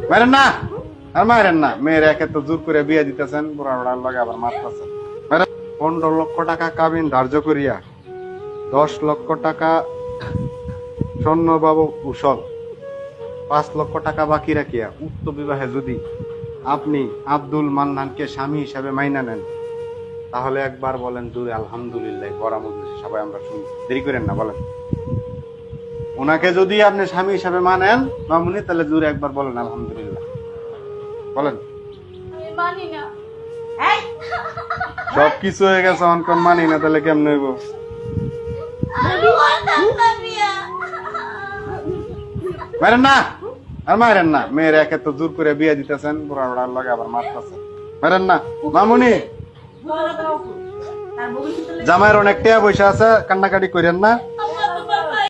মারেন না, আর মারেন না। মেয়ের একে তো জোর করে বিয়ে দিতেছেন, বুড়া বুড়ার লগে আবার মারতেছেন। 15 লক্ষ টাকা কাবিন ধার্য করিয়া 10 লক্ষ টাকা স্বর্ণবাবু উসল, 5 লক্ষ টাকা বাকি রাখিয়া উক্ত বিবাহে যদি আপনি আব্দুল মান্নানকে স্বামী হিসাবে মাইনা নেন, তাহলে একবার বলেন জুড়ে আলহামদুলিল্লাহ। বড় মজলিসে সবাই আমরা শুনি, দেরি করেন না, বলেন। ওনাকে যদি আপনি স্বামী হিসাবে মানেন মামুনি, তাহলে জুড়ে একবার বলেন আলহামদুলিল্লাহ, বলেন। মানি না। সব কিছু হয়ে গেছে, অনকন মানি না, তাহলে কেমন হইব? মারেন না, আর মারেন না। মেয়ের একে তো জোর করে বিয়ে দিতেছেন, বুড়া বুড়ার লগে আবার মারতেছেন। মারেন না। মামুনি, জামাইয়ের অনেক টাকা পয়সা আছে, কান্নাকাটি করেন না।